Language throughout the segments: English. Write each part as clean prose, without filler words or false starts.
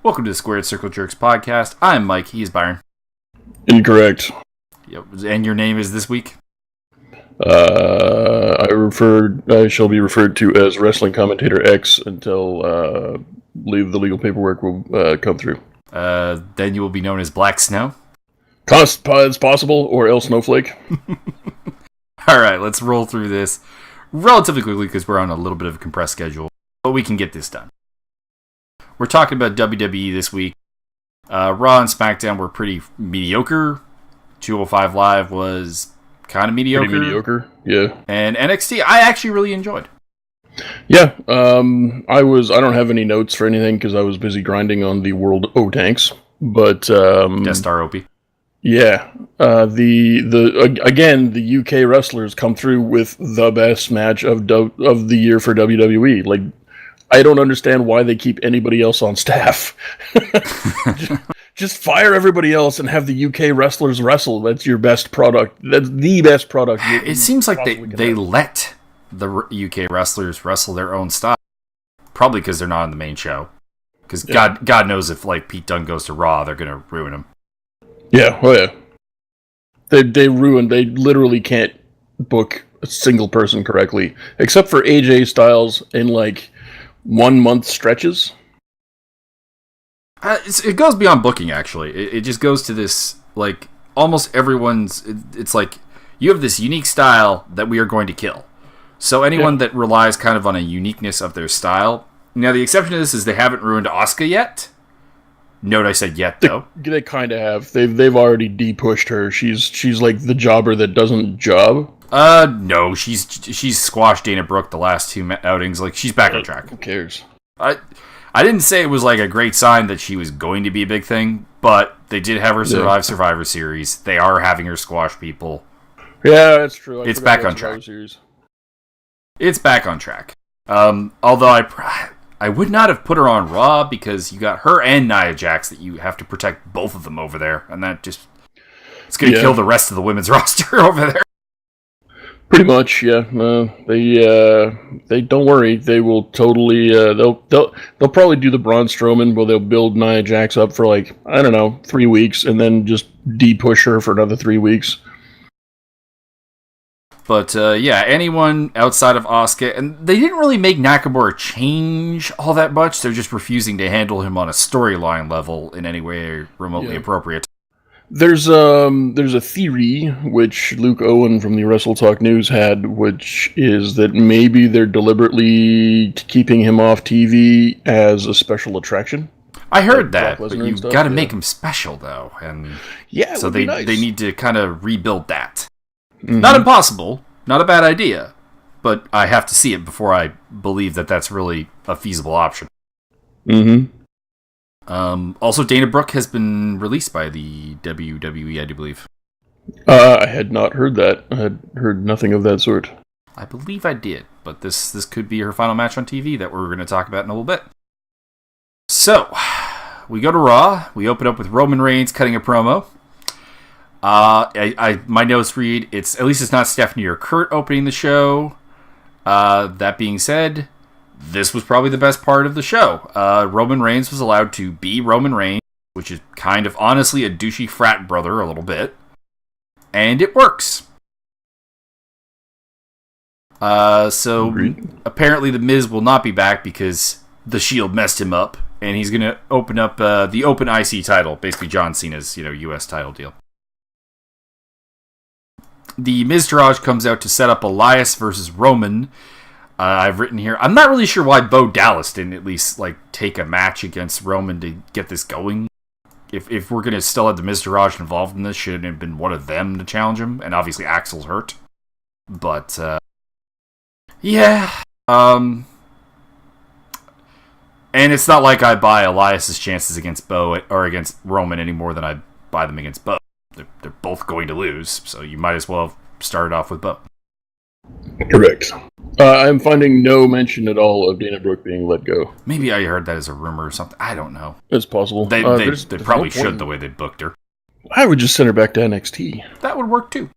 Welcome to the Squared Circle Jerks podcast. I'm Mike. He's Byron. Incorrect. Yep. And your name is this week? I shall be referred to as Wrestling Commentator X until the legal paperwork will come through. Then you will be known as Black Snow. It's possible, or else Snowflake. All right, let's roll through this relatively quickly because we're on a little bit of a compressed schedule, but we can get this done. We're talking about WWE this week. Raw and SmackDown were pretty mediocre. 205 Live was kind of mediocre. Pretty mediocre, yeah. And NXT, I actually really enjoyed. Yeah, I don't have any notes for anything because I was busy grinding on the World O-Tanks, but... Death Star Opie. Yeah, the UK wrestlers come through with the best match of the year for WWE. Like, I don't understand why they keep anybody else on staff. Just fire everybody else and have the UK wrestlers wrestle. That's your best product. That's the best product. It seems like they let the UK wrestlers wrestle their own style. Probably because they're not on the main show. Because God knows if like Pete Dunne goes to Raw, they're going to ruin him. Yeah, oh yeah. They literally can't book a single person correctly. Except for AJ Styles in like 1 month stretches. It goes beyond booking, actually. It just goes to this, like, almost everyone's... It's like, you have this unique style that we are going to kill. So anyone that relies kind of on a uniqueness of their style... Now, the exception to this is they haven't ruined Asuka yet. Note I said yet, though. They kind of have. They've already de-pushed her. She's like the jobber that doesn't job. No. She's squashed Dana Brooke the last two outings. Like, she's back on track. Who cares? I didn't say it was like a great sign that she was going to be a big thing, but they did have her survive Survivor Series. They are having her squash people. Yeah, that's true. It's back on track. It's back on track. Although I would not have put her on Raw because you got her and Nia Jax that you have to protect both of them over there, and that just it's going to kill the rest of the women's roster over there. Pretty much, yeah. They don't worry. They will totally. They'll probably do the Braun Strowman, where they'll build Nia Jax up for like 3 weeks, and then just de-push her for another 3 weeks. But anyone outside of Asuka, and they didn't really make Nakamura change all that much. They're just refusing to handle him on a storyline level in any way remotely appropriate. There's a theory which Luke Owen from the Wrestle Talk News had, which is that maybe they're deliberately keeping him off TV as a special attraction. I heard that, but you got to make him special though, and so they need to kind of rebuild that. Mm-hmm. Not impossible, not a bad idea, but I have to see it before I believe that that's really a feasible option. Mm-hmm. Also, Dana Brooke has been released by the WWE, I do believe. I had not heard that. I had heard nothing of that sort. I believe I did, but this could be her final match on TV that we're going to talk about in a little bit. So, we go to Raw. We open up with Roman Reigns cutting a promo. My notes read, at least it's not Stephanie or Kurt opening the show. That being said, this was probably the best part of the show. Roman Reigns was allowed to be Roman Reigns, which is kind of honestly a douchey frat brother a little bit. And it works. Apparently the Miz will not be back because the Shield messed him up. And he's going to open up the Open IC title, basically John Cena's US title deal. The Miztourage comes out to set up Elias versus Roman. I've written here, I'm not really sure why Bo Dallas didn't at least take a match against Roman to get this going. If we're going to still have the Miztourage involved in this, should it have been one of them to challenge him? And obviously Axel's hurt. But, and it's not like I buy Elias's chances against Bo or against Roman any more than I buy them against Bo. They're both going to lose, so you might as well have started off with Bo. Correct. I'm finding no mention at all of Dana Brooke being let go. Maybe I heard that as a rumor or something. I don't know. It's possible. They probably should the way they booked her. I would just send her back to NXT. That would work too.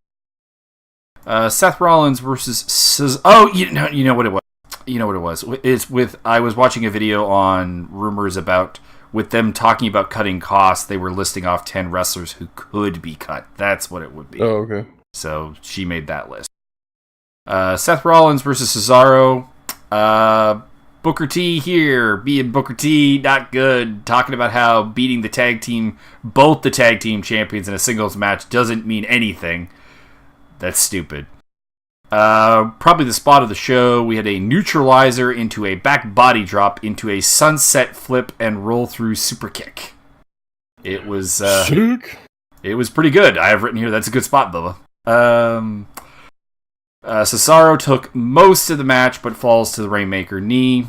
Seth Rollins versus you know what it was. You know what it was. It's with I was watching a video on rumors about with them talking about cutting costs, they were listing off 10 wrestlers who could be cut. That's what it would be. Oh, okay. So she made that list. Seth Rollins versus Cesaro. Booker T here, being Booker T, not good. Talking about how beating both the tag team champions in a singles match doesn't mean anything. That's stupid. Probably the spot of the show, we had a neutralizer into a back body drop into a sunset flip and roll through super kick. It was Sick. It was pretty good. I have written here that's a good spot, Bubba. Cesaro took most of the match, but falls to the Rainmaker knee.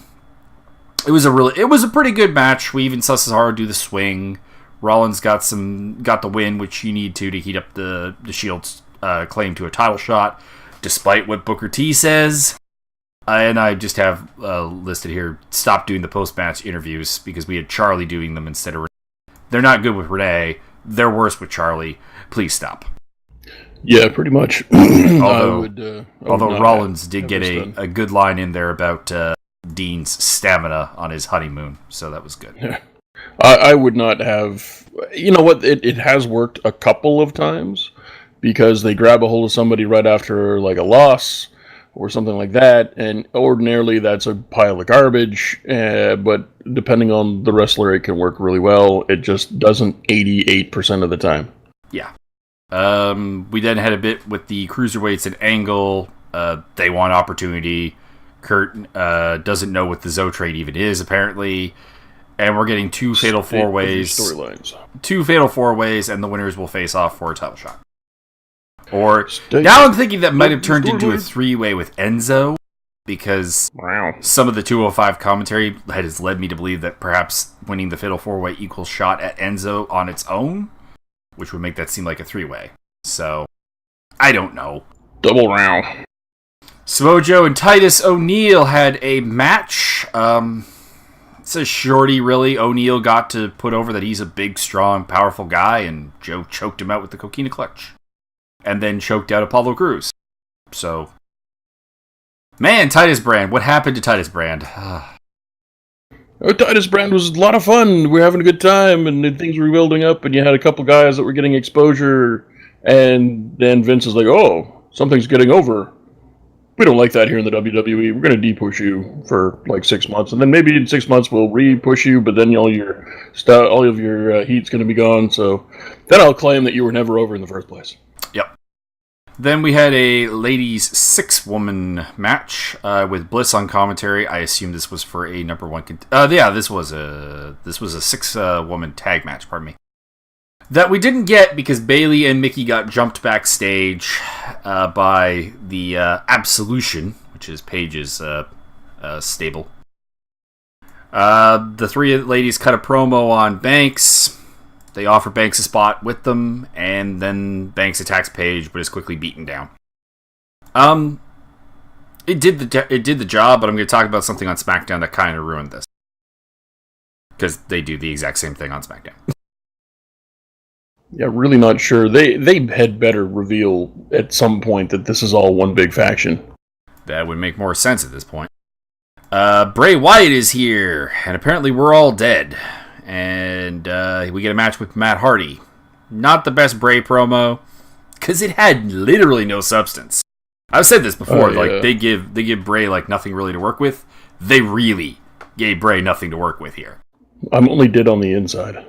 It was a pretty good match. We even saw Cesaro do the swing. Rollins got the win, which you need to heat up the Shield's claim to a title shot, despite what Booker T says. And I just have listed here, stop doing the post-match interviews because we had Charlie doing them instead of Renee. They're not good with Renee. They're worse with Charlie. Please stop. Yeah, pretty much. Although Rollins did get a good line in there about Dean's stamina on his honeymoon, so that was good. Yeah. I would not have... You know what? It has worked a couple of times because they grab a hold of somebody right after like a loss or something like that, and ordinarily that's a pile of garbage, but depending on the wrestler, it can work really well. It just doesn't 88% of the time. Yeah. We then had a bit with the cruiserweights and Angle. They want opportunity. Kurt doesn't know what the Zoe trade even is, apparently. And we're getting two fatal four-ways. Storylines. Two fatal four-ways, and the winners will face off for a title shot. Or, now I'm thinking that might have turned into a three-way with Enzo, because some of the 205 commentary has led me to believe that perhaps winning the fatal four-way equals shot at Enzo on its own, which would make that seem like a three-way. So, I don't know. Double round. Samoa Joe and Titus O'Neil had a match. It's a shorty, really. O'Neil got to put over that he's a big, strong, powerful guy, and Joe choked him out with the Coquina Clutch. And then choked out Apollo Crews. So, man, Titus Brand. What happened to Titus Brand? Titus Brand was a lot of fun. We were having a good time, and things were building up, and you had a couple guys that were getting exposure, and then Vince is like, oh, something's getting over. We don't like that here in the WWE. We're going to de-push you for like 6 months, and then maybe in 6 months we'll re-push you, but then all of your heat's going to be gone, so then I'll claim that you were never over in the first place. Yep. Then we had a ladies 6-woman match with Bliss on commentary. I assume this was for a number one. This was a 6-woman tag match. Pardon me. That we didn't get because Bayley and Mickey got jumped backstage by the Absolution, which is Paige's stable. The three ladies cut a promo on Banks. They offer Banks a spot with them, and then Banks attacks Paige, but is quickly beaten down. It did the job, but I'm going to talk about something on SmackDown that kind of ruined this. Because they do the exact same thing on SmackDown. Yeah, really not sure. They had better reveal at some point that this is all one big faction. That would make more sense at this point. Bray Wyatt is here, and apparently we're all dead. And we get a match with Matt Hardy. Not the best Bray promo, because it had literally no substance. I've said this before, like they give Bray like nothing really to work with. They really gave Bray nothing to work with here. I'm only dead on the inside.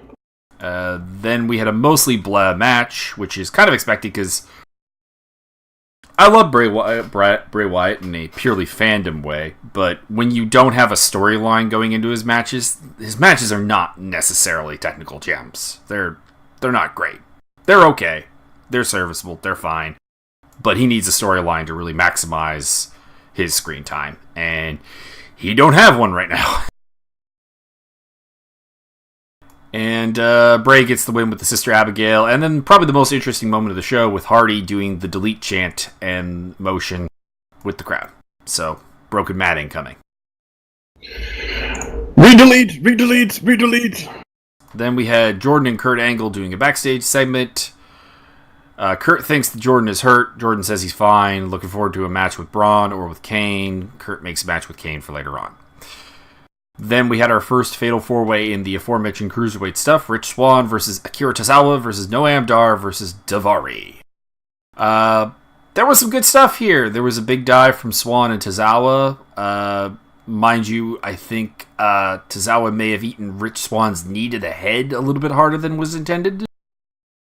Then we had a mostly blah match, which is kind of expected because I love Bray Wyatt in a purely fandom way, but when you don't have a storyline going into his matches are not necessarily technical gems. They're not great. They're okay. They're serviceable. They're fine. But he needs a storyline to really maximize his screen time, and he don't have one right now. And Bray gets the win with the Sister Abigail. And then probably the most interesting moment of the show with Hardy doing the delete chant and motion with the crowd. So, Broken Matt incoming. Redelete, redelete, redelete. Then we had Jordan and Kurt Angle doing a backstage segment. Kurt thinks that Jordan is hurt. Jordan says he's fine. Looking forward to a match with Braun or with Kane. Kurt makes a match with Kane for later on. Then we had our first Fatal 4-Way in the aforementioned Cruiserweight stuff. Rich Swann versus Akira Tozawa versus Noam Dar versus Daivari. There was some good stuff here. There was a big dive from Swann and Tozawa. Mind you, I think Tozawa may have eaten Rich Swann's knee to the head a little bit harder than was intended.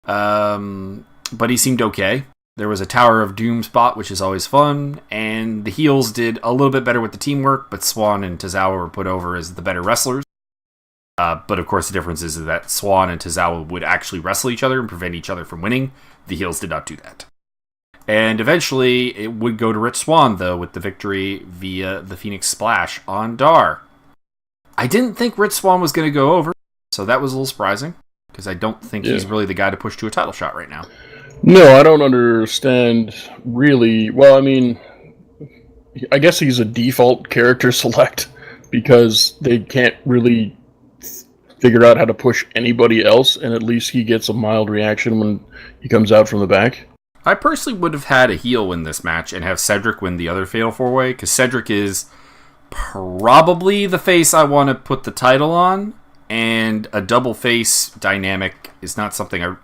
But he seemed okay. There was a Tower of Doom spot, which is always fun, and the heels did a little bit better with the teamwork, but Swann and Tozawa were put over as the better wrestlers. But of course the difference is that Swann and Tozawa would actually wrestle each other and prevent each other from winning. The heels did not do that. And eventually it would go to Rich Swann, though, with the victory via the Phoenix Splash on Dar. I didn't think Rich Swann was going to go over, so that was a little surprising, because I don't think he's really the guy to push to a title shot right now. No, I don't understand, really. Well, I mean, I guess he's a default character select, because they can't really figure out how to push anybody else, and at least he gets a mild reaction when he comes out from the back. I personally would have had a heel win this match and have Cedric win the other Fatal 4-Way, because Cedric is probably the face I want to put the title on, and a double face dynamic is not something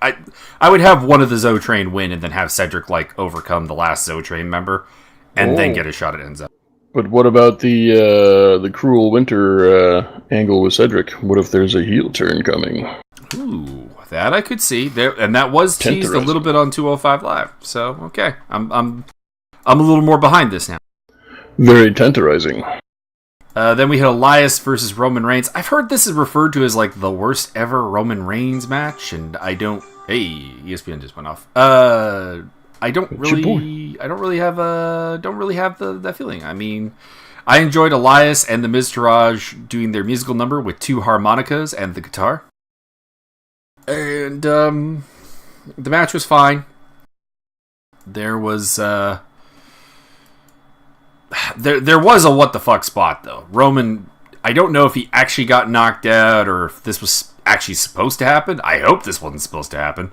I would have one of the Zo Train win and then have Cedric overcome the last Zo Train member and then get a shot at Enzo. But what about the Cruel Winter angle with Cedric? What if there's a heel turn coming? Ooh, that I could see there, and that was teased a little bit on 205 Live. So okay, I'm a little more behind this now. Very tenderizing. Then we had Elias versus Roman Reigns. I've heard this is referred to as the worst ever Roman Reigns match, and I don't. Hey, ESPN just went off. I don't really have that feeling. I mean, I enjoyed Elias and the Miztourage doing their musical number with 2 harmonicas and the guitar. And the match was fine. There was there was a what the fuck spot though. Roman, I don't know if he actually got knocked out or if this was actually supposed to happen. I hope this wasn't supposed to happen.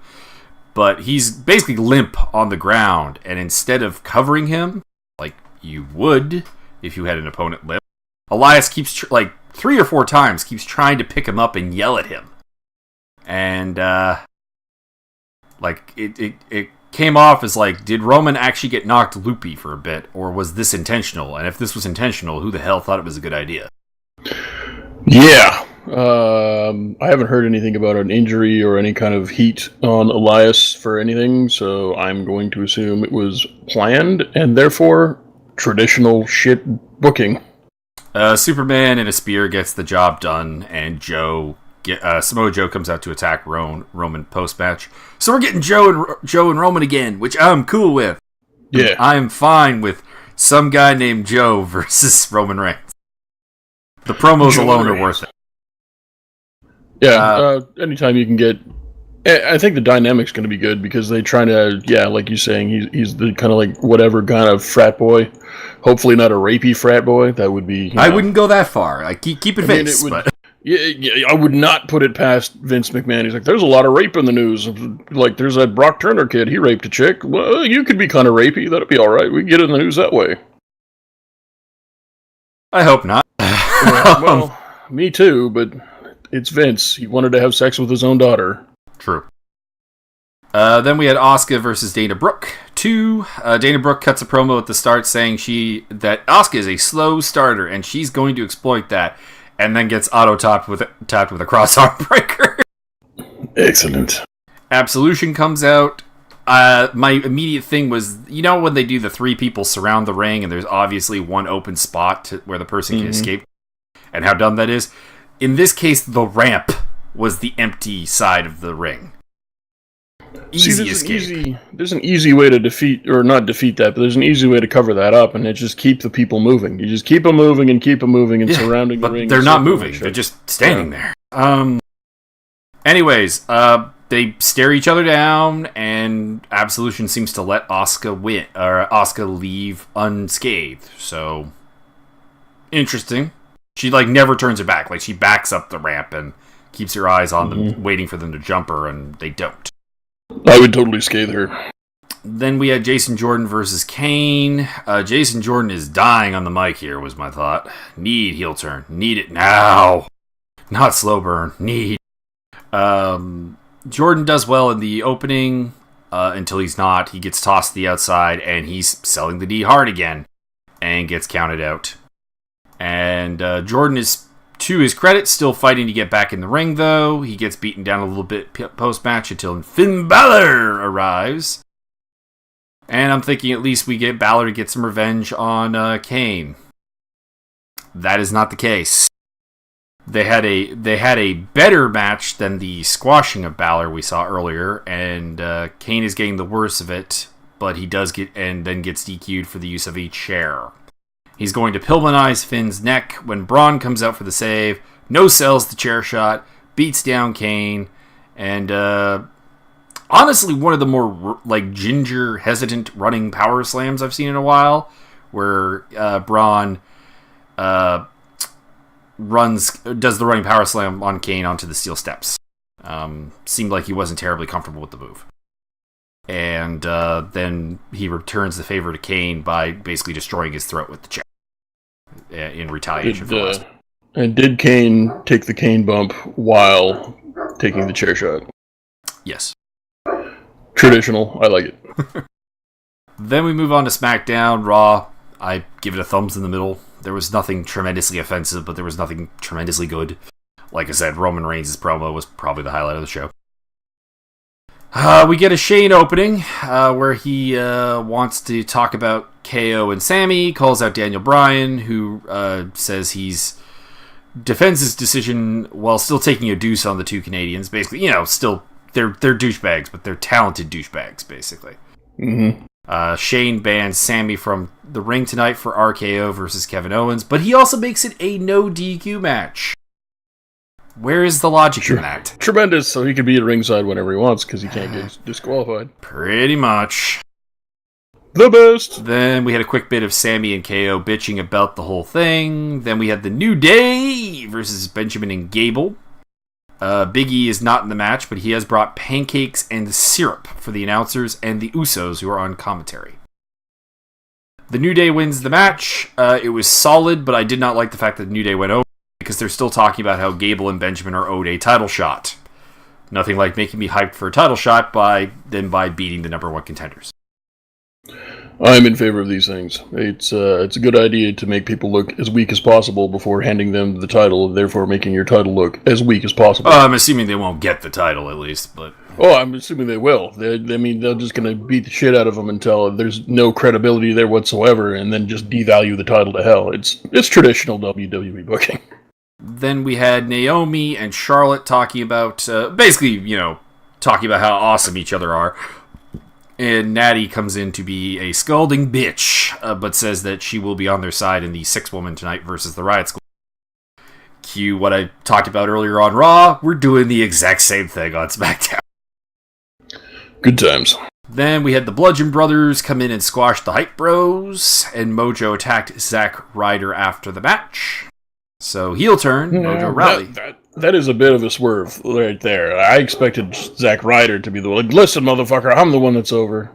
But he's basically limp on the ground, and instead of covering him like you would if you had an opponent limp, Elias keeps 3 or 4 times keeps trying to pick him up and yell at him. And it came off as did Roman actually get knocked loopy for a bit, or was this intentional? And if this was intentional, who the hell thought it was a good idea? Yeah. I haven't heard anything about an injury or any kind of heat on Elias for anything, so I'm going to assume it was planned, and therefore traditional shit booking. Superman in a spear gets the job done, and Samoa Joe comes out to attack Roman post-match. So we're getting Joe and Roman again, which I'm cool with. Yeah. I'm fine with some guy named Joe versus Roman Reigns. The promos alone are worth it. Yeah, anytime you can get... I think the dynamic's going to be good because they're trying to, like you're saying, he's the kind of whatever kind of frat boy. Hopefully not a rapey frat boy. That would be... I wouldn't go that far. Keep it Vince, but... Yeah, I would not put it past Vince McMahon. He's there's a lot of rape in the news. There's that Brock Turner kid. He raped a chick. Well, you could be kind of rapey. That'd be all right. We can get it in the news that way. I hope not. Well, me too, but it's Vince. He wanted to have sex with his own daughter. True. Then we had Asuka versus Dana Brooke 2. Dana Brooke cuts a promo at the start saying that Asuka is a slow starter and she's going to exploit that. And then gets tapped with a cross arm breaker. Excellent. Absolution comes out. My immediate thing was, when they do the 3 people surround the ring and there's obviously one open spot where the person can escape, and how dumb that is. In this case, the ramp was the empty side of the ring. Easy escape. There's an easy way to not defeat that, but there's an easy way to cover that up, and it's just keep the people moving. You just keep them moving and surrounding the ring. They're not moving. They're just standing there. Anyways, they stare each other down, and Absolution seems to let Asuka win, or Asuka leave unscathed. So, interesting. She never turns her back. She backs up the ramp and keeps her eyes on them, waiting for them to jump her, and they don't. I would totally scathe her. Then we had Jason Jordan versus Kane. Jason Jordan is dying on the mic here, was my thought. Need heel turn. Need it now. Not slow burn. Need. Jordan does well in the opening until he's not. He gets tossed to the outside, and he's selling the D hard again and gets counted out. And Jordan is, to his credit, still fighting to get back in the ring, though. He gets beaten down a little bit post-match until Finn Balor arrives. And I'm thinking at least we get Balor to get some revenge on Kane. That is not the case. They had a better match than the squashing of Balor we saw earlier, and Kane is getting the worst of it, but he does get and then gets DQ'd for the use of a chair. He's going to Pillmanize Finn's neck when Braun comes out for the save. No sells the chair shot, beats down Kane, and honestly, one of the more ginger, hesitant running power slams I've seen in a while, where Braun does the running power slam on Kane onto the steel steps. Seemed like he wasn't terribly comfortable with the move. And then he returns the favor to Kane by basically destroying his throat with the chair in retaliation for last. And did Kane take the Kane bump while taking the chair shot? Yes. Traditional. I like it. Then we move on to SmackDown. Raw, I give it a thumbs in the middle. There was nothing tremendously offensive, but there was nothing tremendously good. Like I said, Roman Reigns' promo was probably the highlight of the show. We get a Shane opening where he wants to talk about KO and Sammy, calls out Daniel Bryan, who says he's defends his decision while still taking a deuce on the two Canadians. Basically, still they're douchebags, but they're talented douchebags, basically. Mm-hmm. Shane bans Sammy from the ring tonight for RKO versus Kevin Owens, but he also makes it a no DQ match. Where is the logic in that? Tremendous, so he can be at ringside whenever he wants because he can't get disqualified. Pretty much. The best! Then we had a quick bit of Sammy and KO bitching about the whole thing. Then we had the New Day versus Benjamin and Gable. Big E is not in the match, but he has brought pancakes and syrup for the announcers and the Usos who are on commentary. The New Day wins the match. It was solid, but I did not like the fact that the New Day went over because they're still talking about how Gable and Benjamin are owed a title shot. Nothing like making me hyped for a title shot by beating the number one contenders. I'm in favor of these things. It's a good idea to make people look as weak as possible before handing them the title, therefore making your title look as weak as possible. I'm assuming they won't get the title, at least, but... Oh, I'm assuming they will. They're just going to beat the shit out of them until there's no credibility there whatsoever, and then just devalue the title to hell. It's traditional WWE booking. Then we had Naomi and Charlotte talking about, talking about how awesome each other are. And Natty comes in to be a scalding bitch, but says that she will be on their side in the 6-woman tonight versus the Riot Squad. Cue what I talked about earlier on Raw. We're doing the exact same thing on SmackDown. Good times. Then we had the Bludgeon Brothers come in and squash the Hype Bros, and Mojo attacked Zack Ryder after the match. So heel turn, Mojo rally. That is a bit of a swerve right there. I expected Zack Ryder to be the one. Listen, motherfucker, I'm the one that's over.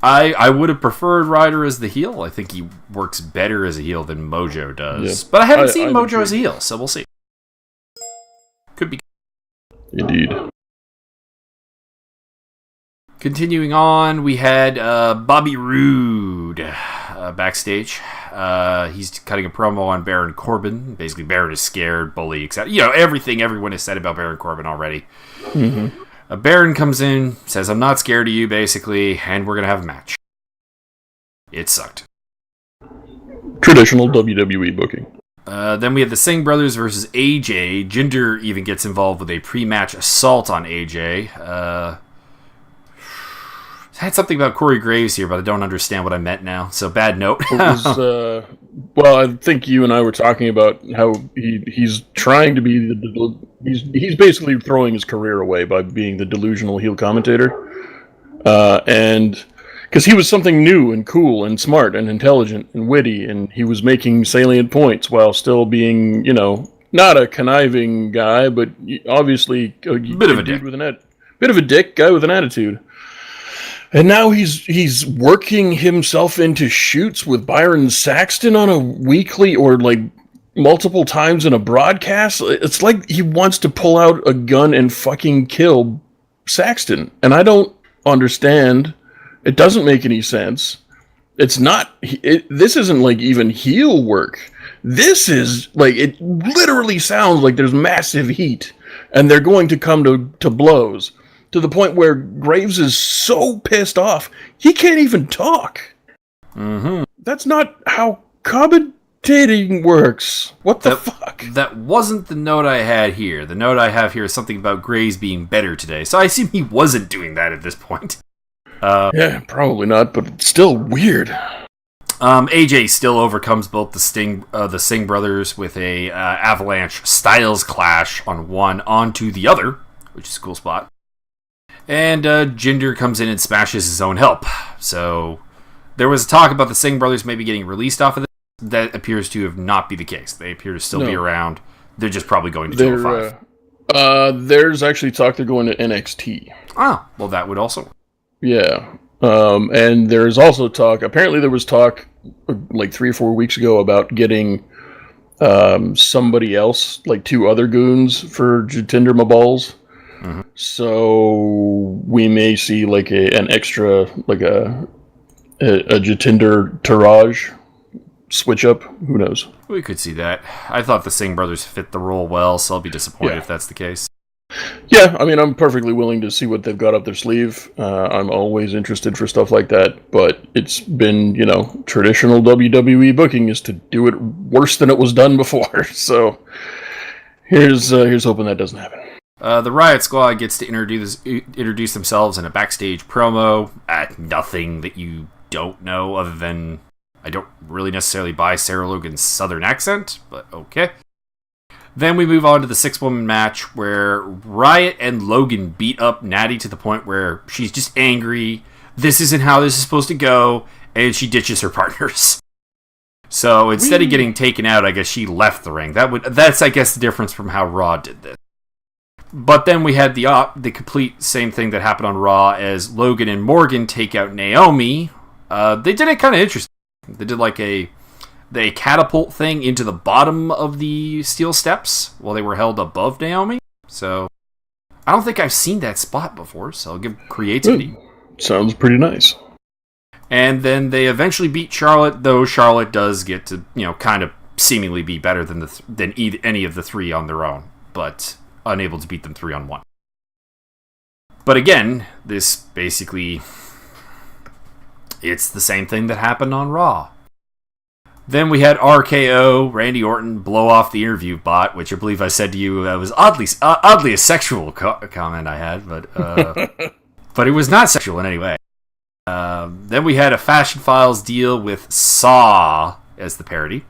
I would have preferred Ryder as the heel. I think he works better as a heel than Mojo does. Yeah. But I haven't seen Mojo as a heel, so we'll see. Could be. Indeed. Continuing on, we had Bobby Roode backstage. He's cutting a promo on Baron Corbin. Basically, Baron is scared, bully, etc. Everything everyone has said about Baron Corbin already. Mm-hmm. Baron comes in, says, I'm not scared of you, basically, and we're going to have a match. It sucked. Traditional WWE booking. Then we had the Singh brothers versus AJ. Jinder even gets involved with a pre-match assault on AJ. I had something about Corey Graves here, but I don't understand what I meant now. So bad note. Well, I think you and I were talking about how he's trying to be he's basically throwing his career away by being the delusional heel commentator, and because he was something new and cool and smart and intelligent and witty, and he was making salient points while still being not a conniving guy, but obviously bit of a dick with bit of a dick guy with an attitude. And now he's working himself into shoots with Byron Saxton on a weekly or like multiple times in a broadcast. It's like he wants to pull out a gun and fucking kill Saxton. And I don't understand. It doesn't make any sense. It's not. This isn't like even heel work. This is like, it literally sounds like there's massive heat, and they're going to come to blows to the point where Graves is so pissed off he can't even talk. Mm-hmm. That's not how commentating works. What the fuck? That wasn't the note I had here. The note I have here is something about Graves being better today. So I assume he wasn't doing that at this point. Yeah, probably not, but it's still weird. AJ still overcomes both the Singh brothers with a Avalanche Styles Clash on one onto the other, which is a cool spot. And Jinder comes in and smashes his own help. So there was talk about the Singh brothers maybe getting released off of this. That appears to have not be the case. They appear to still be around. They're just probably going to 205. There's actually talk they're going to NXT. Ah, well, that would also. Yeah. And there's also talk, apparently there was talk like 3 or 4 weeks ago about getting somebody else, like 2 other goons for Jatinder Mabal's. Mm-hmm. So we may see like an extra, like a Jatinder Taraj switch up. Who knows? We could see that. I thought the Singh brothers fit the role well, so I'll be disappointed if that's the case. Yeah, I mean, I'm perfectly willing to see what they've got up their sleeve. I'm always interested for stuff like that, but it's been, traditional WWE booking is to do it worse than it was done before. So here's hoping that doesn't happen. The Riot Squad gets to introduce themselves in a backstage promo at nothing that you don't know other than I don't really necessarily buy Sarah Logan's southern accent, but okay. Then we move on to the 6-woman match where Riot and Logan beat up Natty to the point where she's just angry. This isn't how this is supposed to go, and she ditches her partners. So instead of getting taken out, I guess she left the ring. That's I guess the difference from how Raw did this. But then we had the complete same thing that happened on Raw as Logan and Morgan take out Naomi. They did it kind of interesting. They did like a catapult thing into the bottom of the steel steps while they were held above Naomi. So I don't think I've seen that spot before, so I'll give creativity. Sounds pretty nice. And then they eventually beat Charlotte, though Charlotte does get to, kind of seemingly be better than any of the 3 on their own, but unable to beat them 3-on-1. But again, this basically, it's the same thing that happened on Raw. Then we had RKO, Randy Orton, blow off the interview bot, which I believe I said to you was oddly a sexual comment I had, but but it was not sexual in any way. Then we had a Fashion Files deal with Saw as the parody.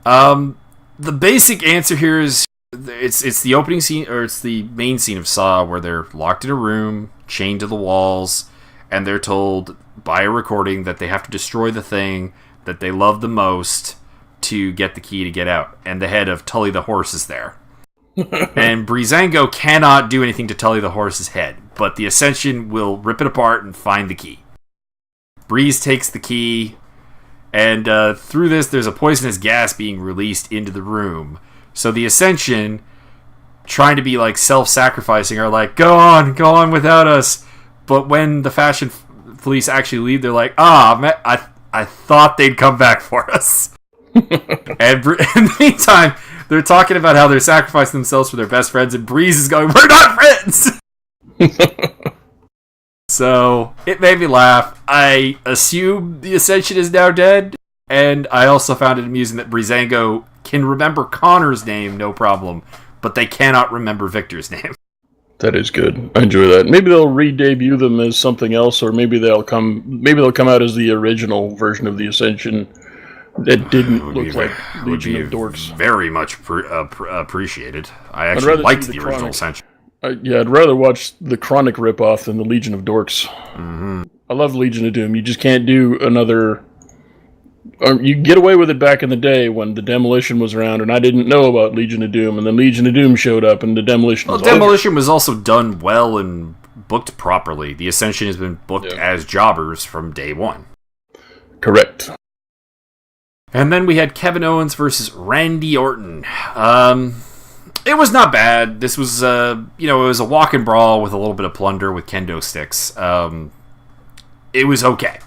The basic answer here is it's the opening scene, or it's the main scene of Saw where they're locked in a room, chained to the walls, and they're told by a recording that they have to destroy the thing that they love the most to get the key to get out. And the head of Tully the Horse is there. And Breezango cannot do anything to Tully the Horse's head, but the Ascension will rip it apart and find the key. Breeze takes the key, and through this, there's a poisonous gas being released into the room. So the Ascension, trying to be like self-sacrificing, are like, go on without us. But when the Fashion Police actually leave, they're like, I thought they'd come back for us. And in the meantime, they're talking about how they're sacrificing themselves for their best friends, and Breeze is going, we're not friends! So, it made me laugh. I assume the Ascension is now dead, and I also found it amusing that Breezango can remember Connor's name, no problem, but they cannot remember Victor's name. That is good. I enjoy that. Maybe they'll re-debut them as something else, or maybe they'll come out as the original version of the Ascension that didn't look like Legion of Dorks. Very much appreciated. I actually liked the original Ascension. I'd rather watch the Chronic ripoff than the Legion of Dorks. Mm-hmm. I love Legion of Doom. You just can't do another. You get away with it back in the day when the Demolition was around, and I didn't know about Legion of Doom, and then Legion of Doom showed up, and the Demolition. Demolition was also done well and booked properly. The Ascension has been booked as jobbers from day one. Correct. And then we had Kevin Owens versus Randy Orton. It was not bad. This was, it was a walk and brawl with a little bit of plunder with kendo sticks. It was okay.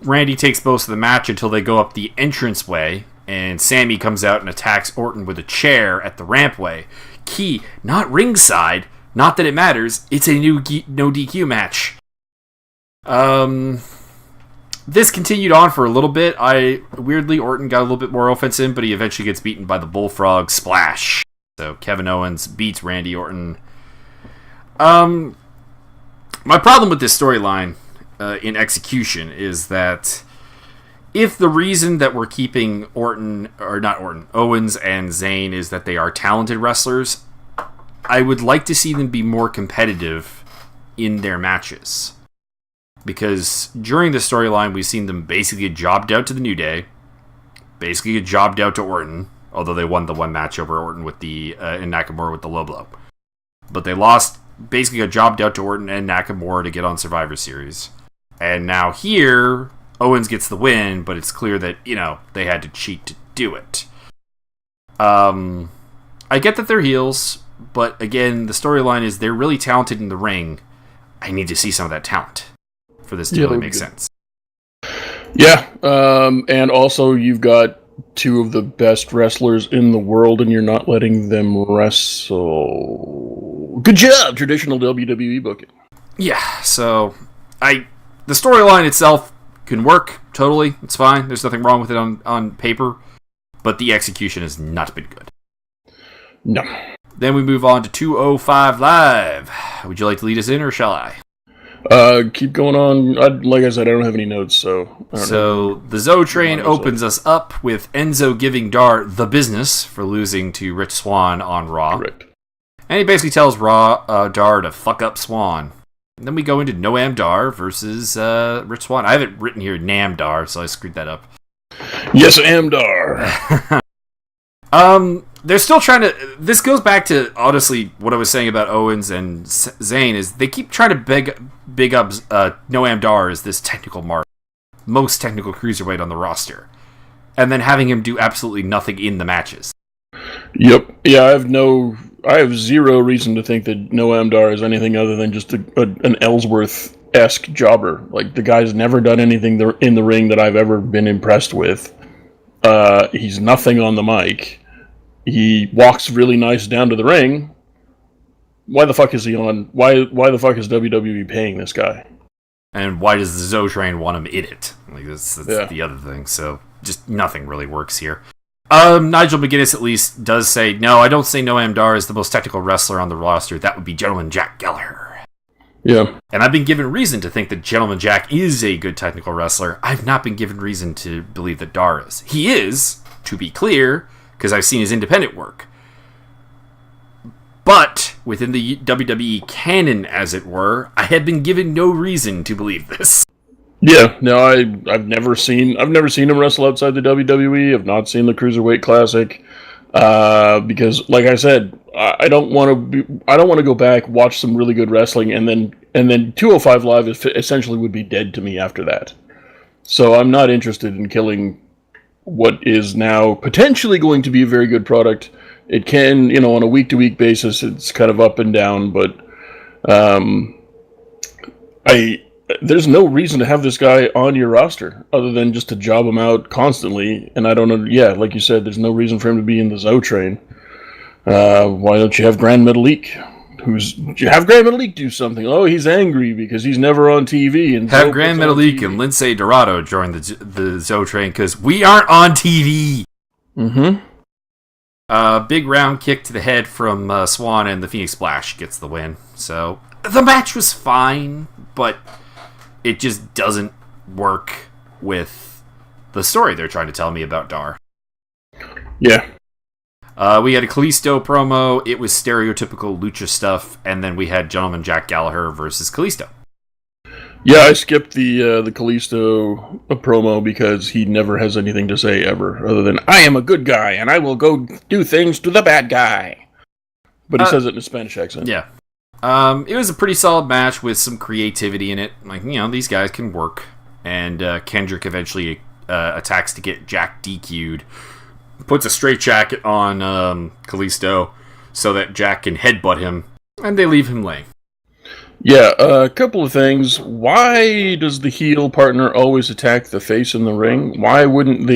Randy takes most of the match until they go up the entranceway, and Sammy comes out and attacks Orton with a chair at the rampway. Key, not ringside. Not that it matters. It's a no DQ match. This continued on for a little bit. Weirdly, Orton got a little bit more offense in, but he eventually gets beaten by the Bullfrog Splash. So Kevin Owens beats Randy Orton. My problem with this storyline in execution is that if the reason that we're keeping Owens and Zayn is that they are talented wrestlers, I would like to see them be more competitive in their matches. Because during the storyline, we've seen them basically get jobbed out to the New Day, basically get jobbed out to Orton, although they won the one match over Orton with and Nakamura with the low blow. But they lost, basically got jobbed out to Orton and Nakamura to get on Survivor Series. And now here, Owens gets the win, but it's clear that, they had to cheat to do it. I get that they're heels, but again, the storyline is they're really talented in the ring. I need to see some of that talent for this to really make sense. Yeah, and also you've got two of the best wrestlers in the world, and you're not letting them wrestle. Good job, traditional WWE booking. Yeah, so the storyline itself can work totally. It's fine. There's nothing wrong with it on paper, but the execution has not been good. No. Then we move on to 205 Live. Would you like to lead us in, or shall I? Keep going on. Like I said, I don't have any notes, so... The Zoe Train opens us up with Enzo giving Dar the business for losing to Rich Swann on Raw. Correct. And he basically tells Dar to fuck up Swann. And then we go into Noam Dar versus Rich Swann. I have it written here Nam Dar, so I screwed that up. Yes, Amdar. They're still trying to... This goes back to, honestly, what I was saying about Owens and Zayn, is they keep trying to big up Noam Dar as this technical mark. Most technical cruiserweight on the roster. And then having him do absolutely nothing in the matches. Yep. Yeah, I have zero reason to think that Noam Dar is anything other than just an Ellsworth-esque jobber. Like, the guy's never done anything in the ring that I've ever been impressed with. He's nothing on the mic. He walks really nice down to the ring. Why the fuck is he on? Why the fuck is WWE paying this guy? And why does the Zoe Train want him in it? Like that's the other thing. So just nothing really works here. Nigel McGuinness at least does say, no, I don't say Noam Dar is the most technical wrestler on the roster. That would be Gentleman Jack Gallagher. Yeah. And I've been given reason to think that Gentleman Jack is a good technical wrestler. I've not been given reason to believe that Dar is. He is, to be clear, because I've seen his independent work. But within the WWE canon, as it were, I had been given no reason to believe this. Yeah, no, I've never seen him wrestle outside the WWE. I've not seen the Cruiserweight Classic because, like I said, I don't want to go back, watch some really good wrestling, and then 205 Live essentially would be dead to me after that. So I'm not interested in killing what is now potentially going to be a very good product. It can, on a week-to-week basis, it's kind of up and down, but there's no reason to have this guy on your roster other than just to job him out constantly. And I don't know, like you said, there's no reason for him to be in the Zoe Train. Why don't you have Grand Metalik? Have Grand Metalik do something? Oh, he's angry because he's never on TV. And have Grand Metalik and Lindsay Dorado join the Zoe Train because we aren't on TV. Mm-hmm. Big round kick to the head from Swann, and the Phoenix Splash gets the win. So the match was fine, but it just doesn't work with the story they're trying to tell me about Dar. Yeah. We had a Kalisto promo. It was stereotypical lucha stuff, and then we had Gentleman Jack Gallagher versus Kalisto. Yeah, I skipped the Kalisto promo because he never has anything to say ever, other than "I am a good guy and I will go do things to the bad guy." But he says it in a Spanish accent. Yeah. It was a pretty solid match with some creativity in it. Like, these guys can work. And Kendrick eventually attacks to get Jack DQ'd. Puts a straitjacket on Kalisto so that Jack can headbutt him. And they leave him laying. Yeah, a couple of things. Why does the heel partner always attack the face in the ring? Why wouldn't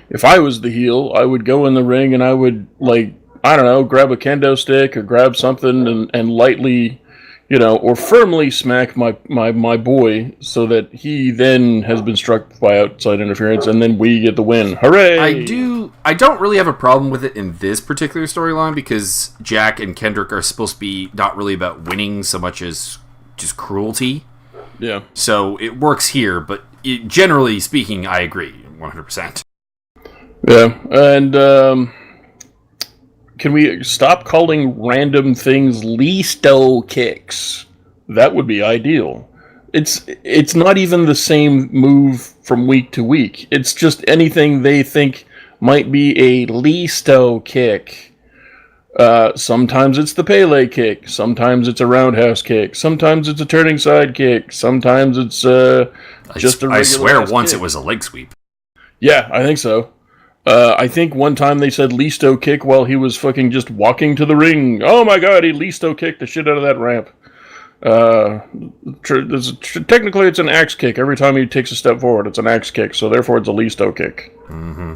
if I was the heel, I would go in the ring and I would, grab a kendo stick or grab something and lightly, or firmly smack my boy so that he then has been struck by outside interference and then we get the win. Hooray! I don't really have a problem with it in this particular storyline because Jack and Kendrick are supposed to be not really about winning so much as just cruelty. Yeah. So it works here, but generally speaking, I agree 100%. Yeah, and can we stop calling random things Listo kicks? That would be ideal. It's not even the same move from week to week. It's just anything they think might be a Listo kick. Sometimes it's the Pele kick. Sometimes it's a roundhouse kick. Sometimes it's a turning side kick. Sometimes it's just a regular I swear once kick. it was a leg sweep. Yeah, I think so. I think one time they said Listo kick while he was fucking just walking to the ring. Oh my god, he Listo kicked the shit out of that ramp. Technically it's an axe kick. Every time he takes a step forward, it's an axe kick, so therefore it's a Listo kick. Mm-hmm.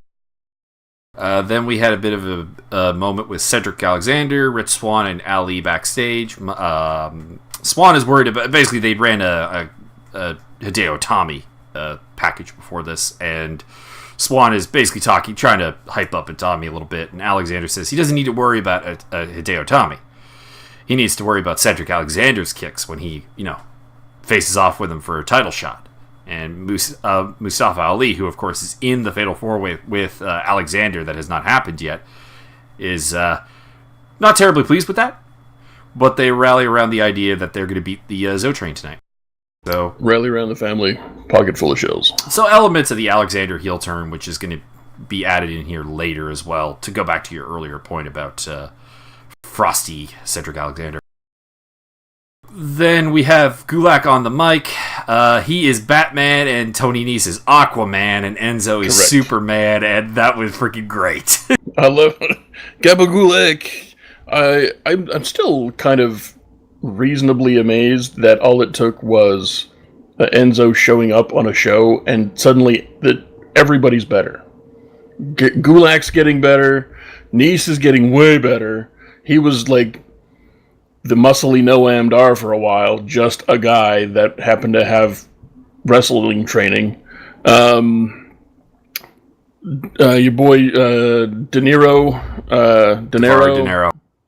Then we had a bit of a moment with Cedric Alexander, Rich Swann, and Ali backstage. Swann is worried about... Basically, they ran a Hideo Itami package before this, and Swann is basically trying to hype up Itami a little bit, and Alexander says he doesn't need to worry about Hideo Itami. He needs to worry about Cedric Alexander's kicks when he, faces off with him for a title shot. And Mustafa Ali, who of course is in the Fatal 4-Way with Alexander that has not happened yet, is not terribly pleased with that. But they rally around the idea that they're going to beat the Zo Train tonight. So rally around the family, pocket full of shells. So elements of the Alexander heel turn, which is going to be added in here later as well, to go back to your earlier point about Frosty Cedric Alexander. Then we have Gulak on the mic. He is Batman, and Tony Nese is Aquaman, and Enzo is Superman, and that was freaking great. I love it. Gabba Gulak. I'm still kind of reasonably amazed that all it took was Enzo showing up on a show, and suddenly that everybody's better. Gulak's getting better. Nese is getting way better. He was like the muscly Noam Dar for a while, just a guy that happened to have wrestling training. Your boy De Niro.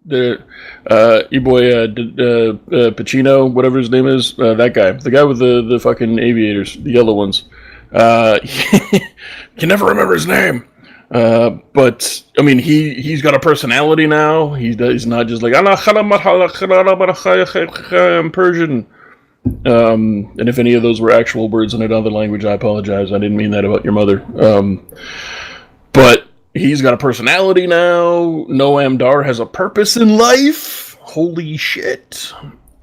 Your boy Pacino, whatever his name is, that guy, the guy with the fucking aviators, the yellow ones. Can never remember his name. But I mean, he's got a personality now. He's not just like I'm Persian. And if any of those were actual words in another language, I apologize. I didn't mean that about your mother. But he's got a personality now. Noam Dar has a purpose in life. Holy shit!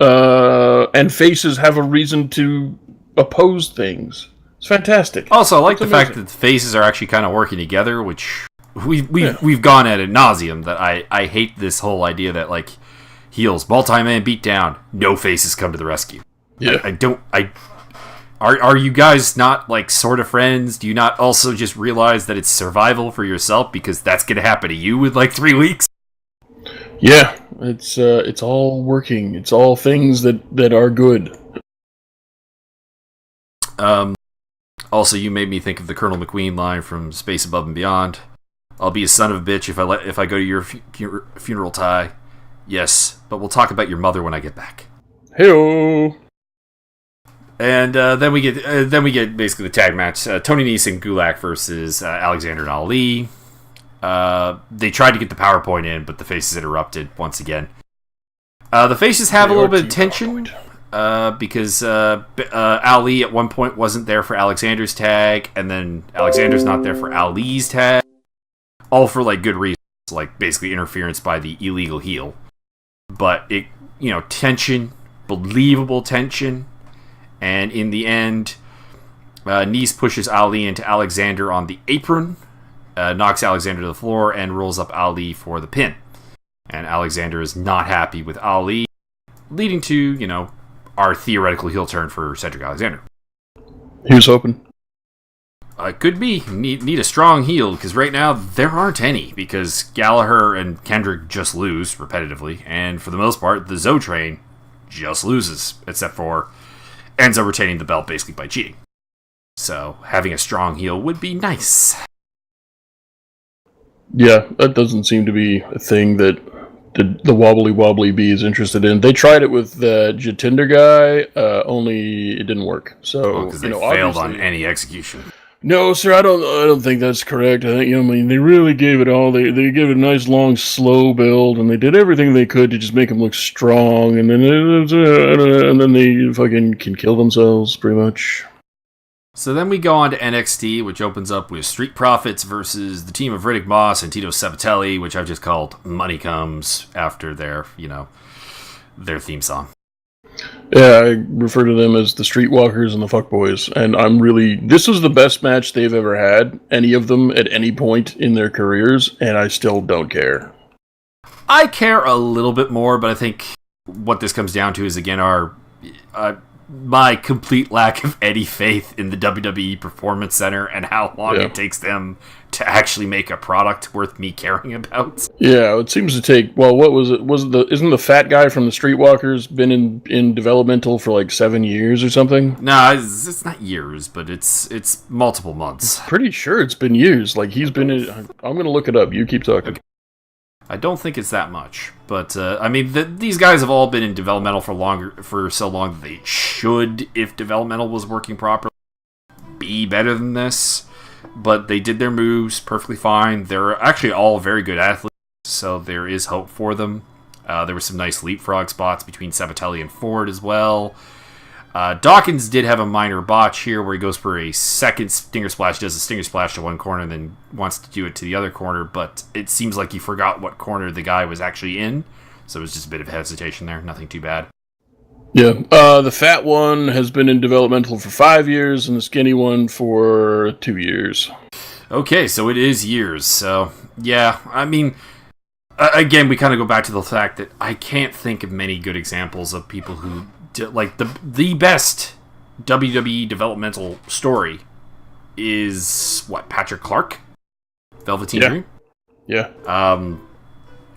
And faces have a reason to oppose things. It's fantastic. Also, I like the fact that the faces are actually kind of working together, which we've gone at ad nauseum. That I hate this whole idea that like heels, multi-man beatdown, no faces come to the rescue. Yeah, Are you guys not like sort of friends? Do you not also just realize that it's survival for yourself because that's going to happen to you with like 3 weeks? Yeah, it's all working. It's all things that are good. Also, you made me think of the Colonel McQueen line from Space Above and Beyond. I'll be a son of a bitch if I go to your funeral, Ty. Yes, but we'll talk about your mother when I get back. Hey-o. And then we get basically the tag match: Tony Nese and Gulak versus Alexander and Ali. They tried to get the PowerPoint in, but the faces interrupted once again. The faces have a little bit of tension. Because Ali at one point wasn't there for Alexander's tag, and then Alexander's not there for Ali's tag. All for like good reasons, like basically interference by the illegal heel. But it tension, believable tension. And in the end, Nese pushes Ali into Alexander on the apron, knocks Alexander to the floor, and rolls up Ali for the pin. And Alexander is not happy with Ali, leading to, our theoretical heel turn for Cedric Alexander. He was hoping. Could be. Need a strong heel, because right now there aren't any, because Gallagher and Kendrick just lose repetitively, and for the most part, the Zoe Train just loses, except for ends up retaining the belt basically by cheating. So having a strong heel would be nice. Yeah, that doesn't seem to be a thing that the Wobbly Bee is interested in. They tried it with the Jatinder guy, only it didn't work. So because they failed on any execution. No, sir, I don't think that's correct. I think they really gave it all. They gave it a nice long slow build, and they did everything they could to just make him look strong, and then they fucking can kill themselves pretty much. So then we go on to NXT, which opens up with Street Profits versus the team of Riddick Moss and Tito Sabatelli, which I've just called Money Comes after their theme song. Yeah, I refer to them as the Streetwalkers and the Fuckboys, and this was the best match they've ever had, any of them at any point in their careers, and I still don't care. I care a little bit more, but I think what this comes down to is, again, my complete lack of any faith in the WWE Performance Center and how long it takes them to actually make a product worth me caring about. Yeah, it seems to take, what was it? Isn't the fat guy from the Streetwalkers been in developmental for like 7 years or something? No, it's not years, but it's multiple months. I'm pretty sure it's been years. Like, he's been in, I'm going to look it up. You keep talking. Okay. I don't think it's that much, but these guys have all been in developmental for so long that they should, if developmental was working properly, be better than this. But they did their moves perfectly fine. They're actually all very good athletes, so there is hope for them. There were some nice leapfrog spots between Sabatelli and Ford as well. Dawkins did have a minor botch here where he goes for a second Stinger Splash, does a Stinger Splash to one corner, and then wants to do it to the other corner, but it seems like he forgot what corner the guy was actually in, so it was just a bit of hesitation there, nothing too bad. Yeah, the fat one has been in developmental for 5 years, and the skinny one for 2 years. Okay, so it is years, so, yeah, again, we kind of go back to the fact that I can't think of many good examples of people who like the best WWE developmental story is Patrick Clark, Velveteen Dream. Yeah.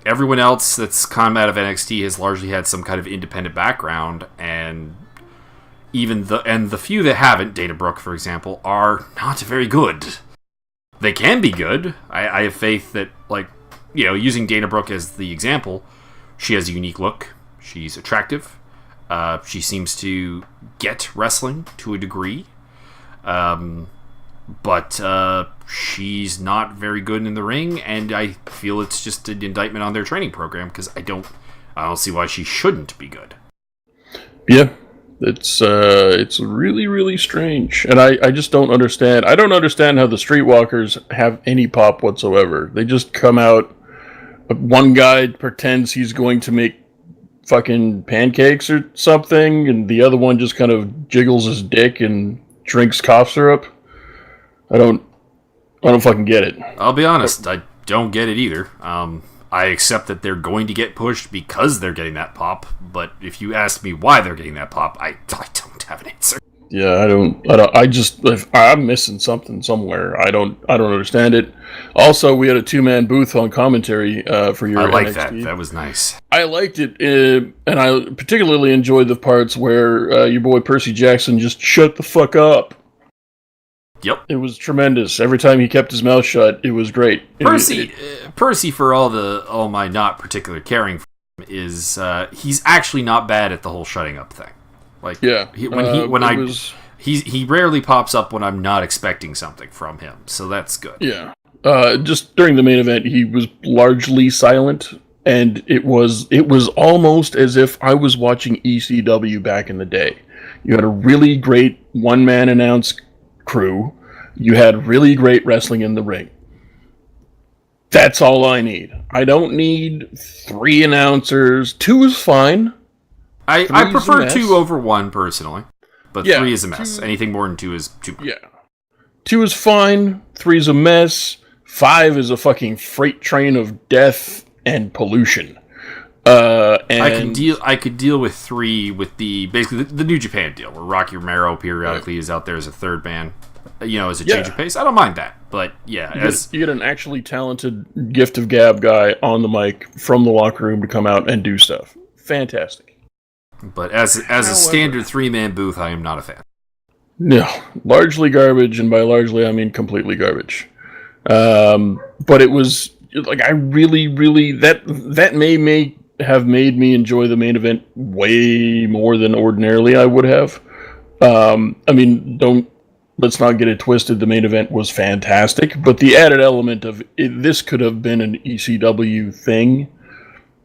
Everyone else that's come out of NXT has largely had some kind of independent background, and even the few that haven't, Dana Brooke, for example, are not very good. They can be good. I have faith that, using Dana Brooke as the example, she has a unique look. She's attractive. She seems to get wrestling to a degree, but she's not very good in the ring, and I feel it's just an indictment on their training program, because I don't see why she shouldn't be good. Yeah, it's really, really strange, and I just don't understand. I don't understand how the Streetwalkers have any pop whatsoever. They just come out. One guy pretends he's going to make fucking pancakes or something, and the other one just kind of jiggles his dick and drinks cough syrup. I don't fucking get it. I'll be honest, I don't get it either. I accept that they're going to get pushed because they're getting that pop, but if you ask me why they're getting that pop, I don't have an answer. Yeah, I'm missing something somewhere. I don't understand it. Also, we had a 2-man booth on commentary for your I like NXT. that. That was nice. I liked it, and I particularly enjoyed the parts where your boy Percy Jackson just shut the fuck up. Yep. It was tremendous. Every time he kept his mouth shut, it was great. Percy, for all my not particular caring for him, is he's actually not bad at the whole shutting up thing. He rarely pops up when I'm not expecting something from him, so that's good. Yeah. Just during the main event, he was largely silent, and it was almost as if I was watching ECW back in the day. You had a really great one-man announce crew. You had really great wrestling in the ring. That's all I need. I don't need 3 announcers. 2 is fine. I prefer 2 over 1 personally, but 3 is a mess. 2, anything more than 2 is too much. Yeah. 2 is fine, 3 is a mess, 5 is a fucking freight train of death and pollution. And I could deal with 3 with basically the New Japan deal, where Rocky Romero periodically is out there as a third man, as a change of pace. I don't mind that, but yeah, you get an actually talented gift of gab guy on the mic from the locker room to come out and do stuff. Fantastic. But as a standard 3-man booth, I am not a fan. No, largely garbage, and by largely I mean completely garbage. But it was like I really, really that may have made me enjoy the main event way more than ordinarily I would have. Let's not get it twisted. The main event was fantastic, but the added element of this could have been an ECW thing.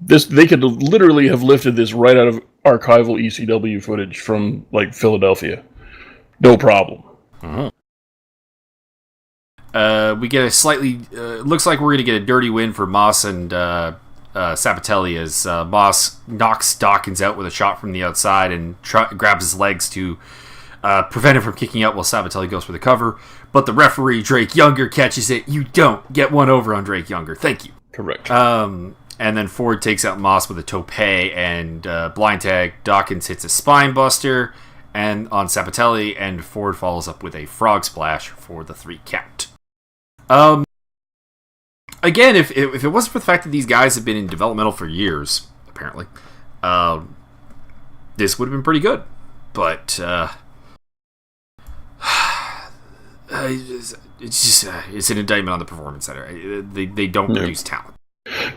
They could literally have lifted this right out of archival ECW footage from like Philadelphia. No problem. Uh-huh. We get a slightly... looks like we're going to get a dirty win for Moss and Sabatelli as Moss knocks Dawkins out with a shot from the outside and grabs his legs to prevent him from kicking out while Sabatelli goes for the cover. But the referee, Drake Younger, catches it. You don't get one over on Drake Younger. Thank you. Correct. And then Ford takes out Moss with a tope and blind tag. Dawkins hits a spine buster and on Sabatelli, and Ford follows up with a frog splash for the 3 count. Again, if it wasn't for the fact that these guys have been in developmental for years, apparently, this would have been pretty good. But it's an indictment on the Performance Center. They don't produce talent.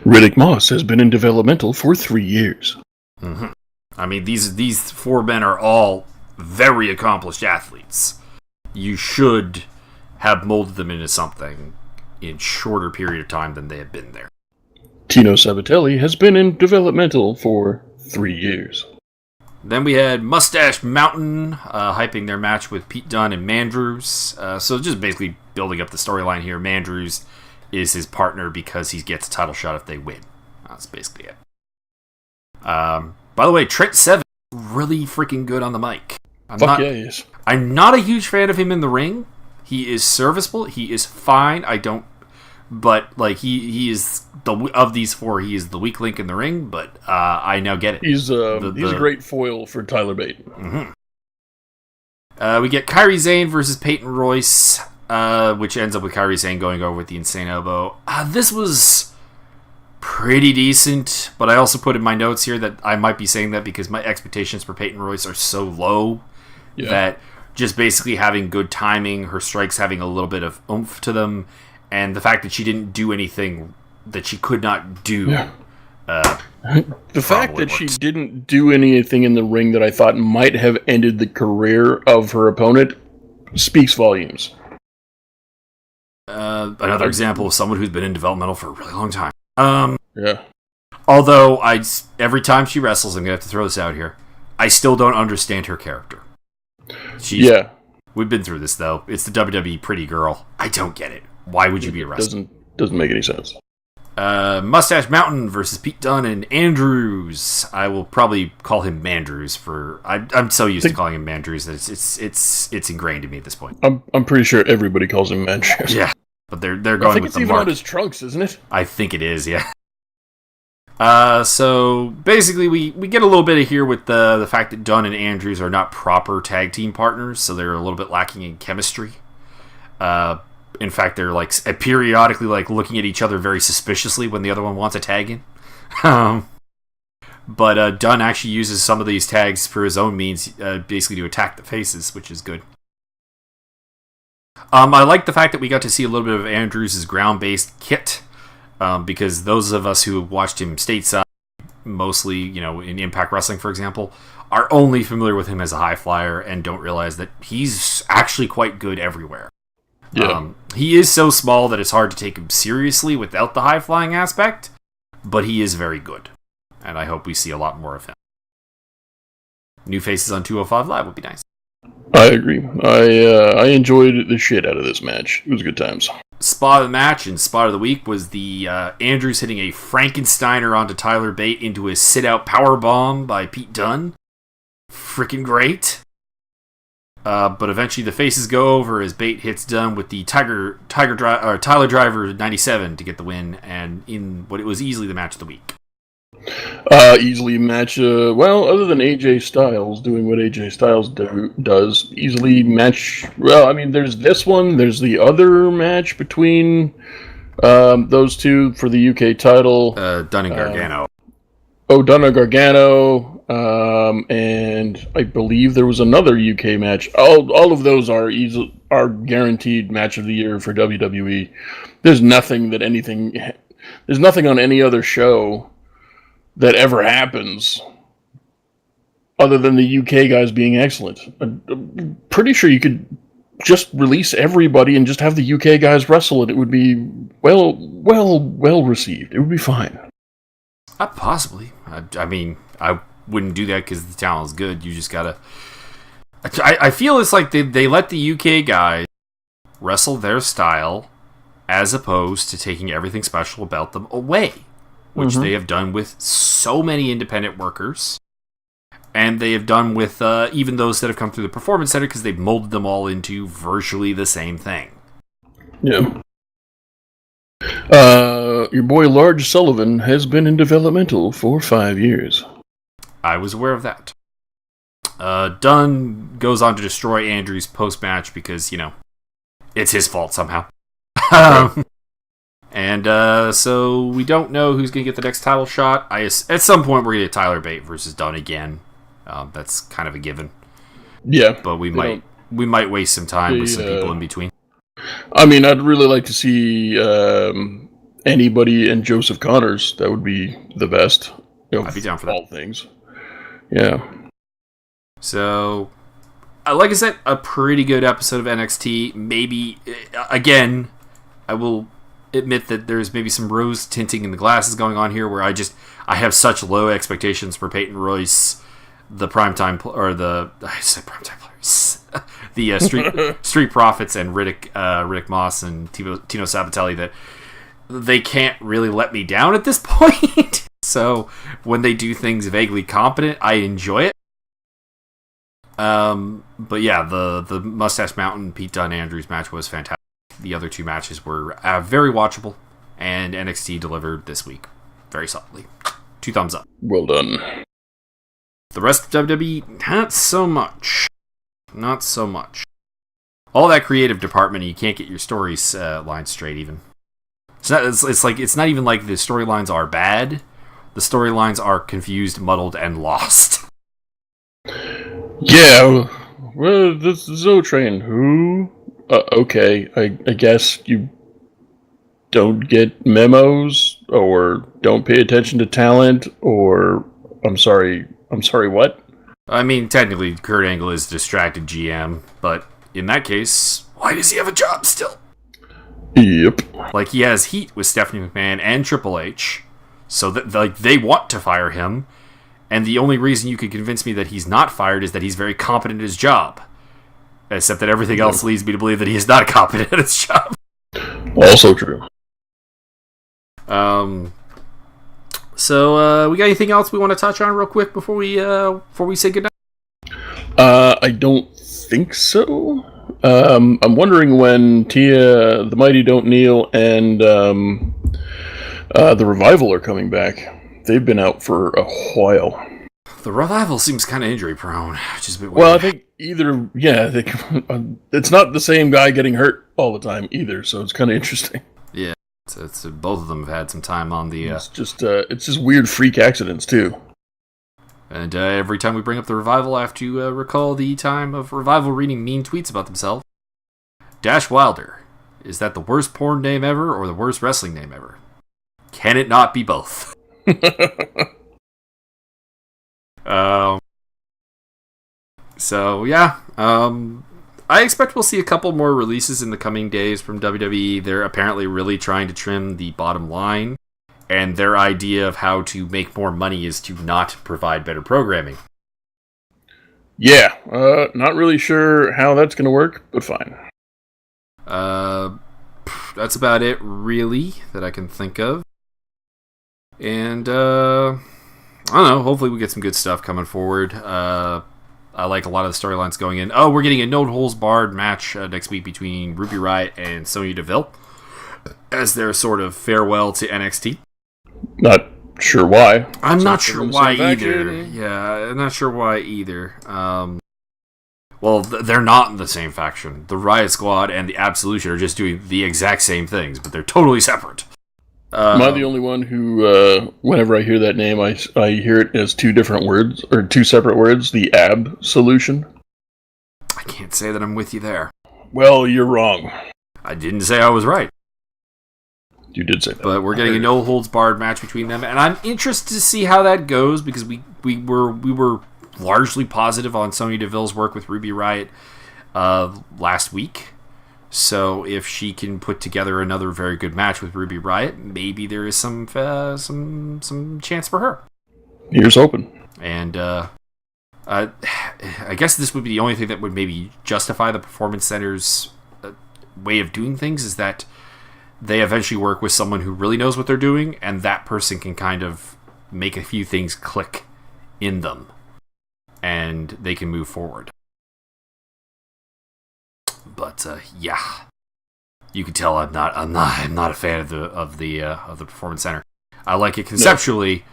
Riddick Moss has been in developmental for 3 years. Mm-hmm. I mean, these 4 men are all very accomplished athletes. You should have molded them into something in shorter period of time than they have been there. Tino Sabatelli has been in developmental for 3 years. Then we had Mustache Mountain hyping their match with Pete Dunne and Mandrews. So just basically building up the storyline here. Mandrews is his partner because he gets a title shot if they win. That's basically it. By the way, Trent Seven really freaking good on the mic. He is. I'm not a huge fan of him in the ring. He is serviceable. He is fine. But like he is of these 4, he is the weak link in the ring. But I now get it. He's a great foil for Tyler Bate. Mm-hmm. We get Kairi Sane versus Peyton Royce, which ends up with Kairi Sane going over with the Insane Elbow. This was pretty decent, but I also put in my notes here that I might be saying that because my expectations for Peyton Royce are so low that just basically having good timing, her strikes having a little bit of oomph to them, and the fact that she didn't do anything that she could not do. Yeah. The fact that she didn't do anything in the ring that I thought might have ended the career of her opponent speaks volumes. Another example of someone who's been in developmental for a really long time. Although every time she wrestles, I'm going to have to throw this out here, I still don't understand her character. We've been through this, though. It's the WWE pretty girl. I don't get it. Why would you be a wrestler? Doesn't make any sense. Mustache Mountain versus Pete Dunne and Andrews. I will probably call him Mandrews I'm so used to calling him Mandrews that it's ingrained in me at this point. I'm pretty sure everybody calls him Mandrews. Yeah, but they're going with the mark. I think it's even on his trunks, isn't it? I think it is, yeah. So basically we get a little bit of here with the fact that Dunn and Andrews are not proper tag team partners, so they're a little bit lacking in chemistry. In fact, they're like periodically like looking at each other very suspiciously when the other one wants a tag in. But Dunn actually uses some of these tags for his own means, basically to attack the faces, which is good. I like the fact that we got to see a little bit of Andrews' ground-based kit. Because those of us who have watched him stateside, mostly, in Impact Wrestling, for example, are only familiar with him as a high flyer and don't realize that he's actually quite good everywhere. Yeah. He is so small that it's hard to take him seriously without the high flying aspect, but he is very good, and I hope we see a lot more of him. New faces on 205 Live would be nice. I agree. I enjoyed the shit out of this match. It was good times. spot of the match and spot of the week was the Andrews hitting a Frankensteiner onto Tyler Bate into a sit-out powerbomb by Pete Dunne. Freaking great. But eventually the faces go over as Bate hits Dunne with the Tyler Driver 97 to get the win, and in what it was easily the match of the week. Easily match, other than AJ Styles doing what AJ Styles does, easily match, there's this one, there's the other match between those two for the UK title. Dunne and Gargano. Dunne and Gargano, and I believe there was another UK match. All of those are guaranteed match of the year for WWE. There's nothing on any other show that ever happens other than the UK guys being excellent. I'm pretty sure you could just release everybody and just have the UK guys wrestle it. It would be well received. It would be fine. Possibly. I wouldn't do that because the talent is good. You just gotta... I feel it's like they let the UK guys wrestle their style as opposed to taking everything special about them away, which they have done with so many independent workers, and they have done with even those that have come through the Performance Center because they've molded them all into virtually the same thing. Yeah. Your boy Large Sullivan has been in developmental for 5 years. I was aware of that. Dunne goes on to destroy Andrews post-match because, it's his fault somehow. And so we don't know who's going to get the next title shot. At some point, we're going to get Tyler Bate versus Dunne again. That's kind of a given. Yeah. But we might waste some time with some people in between. I'd really like to see anybody and Joseph Connors. That would be the best. I'd be down for that. All things. Yeah. So, like I said, a pretty good episode of NXT. Maybe, again, I will admit that there's maybe some rose tinting in the glasses going on here where I have such low expectations for Peyton Royce, the primetime, I said primetime players, the Street Profits and Riddick Moss and Tino Sabatelli that they can't really let me down at this point. So when they do things vaguely competent, I enjoy it. But yeah, the Mustache Mountain Pete Dunne Andrews match was fantastic. The other two matches were very watchable, and NXT delivered this week very solidly. 2 thumbs up. Well done. The rest of WWE, not so much. Not so much. All that creative department, you can't get your stories lines straight even. It's not even like the storylines are bad. The storylines are confused, muddled, and lost. Yeah, well, this Zoe Train, who? Okay, I guess you don't get memos, or don't pay attention to talent, or I'm sorry, what? Technically, Kurt Angle is distracted GM, but in that case, why does he have a job still? Yep. Like, he has heat with Stephanie McMahon and Triple H, so that they want to fire him, and the only reason you could convince me that he's not fired is that he's very competent at his job. Except that everything else leads me to believe that he is not competent at his job. Also true. So, we got anything else we want to touch on real quick before we say goodnight? I don't think so. I'm wondering when Tia, the Mighty Don't Kneel, and the Revival are coming back. They've been out for a while. The Revival seems kind of injury prone, which is a bit weird. Well, I think it's not the same guy getting hurt all the time either, so it's kind of interesting. Yeah, it's both of them have had some time on the... It's just weird freak accidents, too. And every time we bring up the Revival, I have to recall the time of Revival reading mean tweets about themselves. Dash Wilder. Is that the worst porn name ever or the worst wrestling name ever? Can it not be both? So, yeah. I expect we'll see a couple more releases in the coming days from WWE. They're apparently really trying to trim the bottom line. And their idea of how to make more money is to not provide better programming. Yeah, not really sure how that's going to work, but fine. that's about it, really, that I can think of. And, I don't know, hopefully we get some good stuff coming forward. I like a lot of the storylines going in. Oh, we're getting a no-holds-barred match next week between Ruby Riott and Sonya Deville as their sort of farewell to NXT. Not sure why. I'm not sure why either. Yeah, I'm not sure why either. Well, they're not in the same faction. The Riot Squad and the Absolution are just doing the exact same things, but they're totally separate. Am I the only one who, whenever I hear that name, I hear it as two different words, or two separate words, the AB solution? I can't say that I'm with you there. Well, you're wrong. I didn't say I was right. You did say that. But we're getting a no-holds-barred match between them, and I'm interested to see how that goes, because we were largely positive on Sonya Deville's work with Ruby Riott last week. So if she can put together another very good match with Ruby Riott, maybe there is some chance for her. Here's open. And I guess this would be the only thing that would maybe justify the Performance Center's way of doing things, is that they eventually work with someone who really knows what they're doing, and that person can kind of make a few things click in them, and they can move forward. But yeah, you can tell I'm not a fan of the Performance Center. I like it conceptually,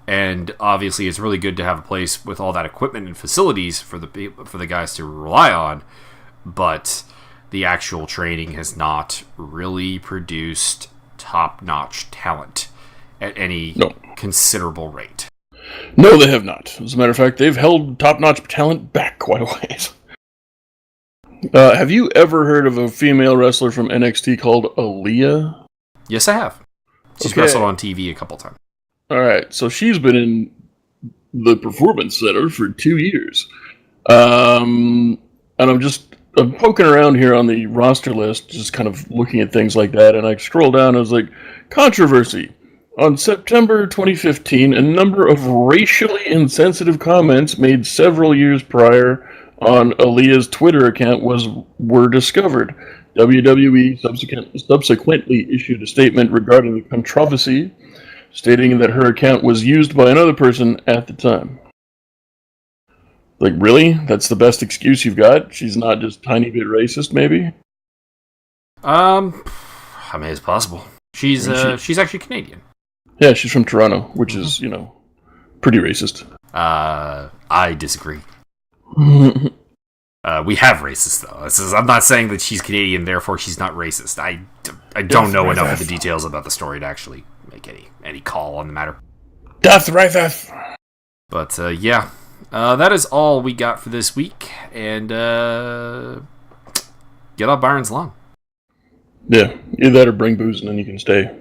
and obviously it's really good to have a place with all that equipment and facilities for the guys to rely on. But the actual training has not really produced top-notch talent at any considerable rate. No, they have not. As a matter of fact, they've held top-notch talent back quite a ways. Have you ever heard of a female wrestler from NXT called Aaliyah? Yes, I have. She's wrestled on TV a couple times. All right, so she's been in the Performance Center for 2 years. And I'm poking around here on the roster list, just kind of looking at things like that, and I scroll down and I was like, controversy. On September 2015, a number of racially insensitive comments made several years prior on Aaliyah's Twitter account were discovered. WWE subsequently issued a statement regarding the controversy, stating that her account was used by another person at the time. Like, really? That's the best excuse you've got? She's not just a tiny bit racist, maybe? I mean, it's possible. She's actually Canadian. Yeah, she's from Toronto, which is, pretty racist. I disagree. We have racists, though. I'm not saying that she's Canadian, therefore she's not racist. I don't know enough of the details about the story to actually make any call on the matter. Death Rifef! But, yeah. That is all we got for this week. And, get off Byron's lawn. Yeah, either that or bring booze and then you can stay.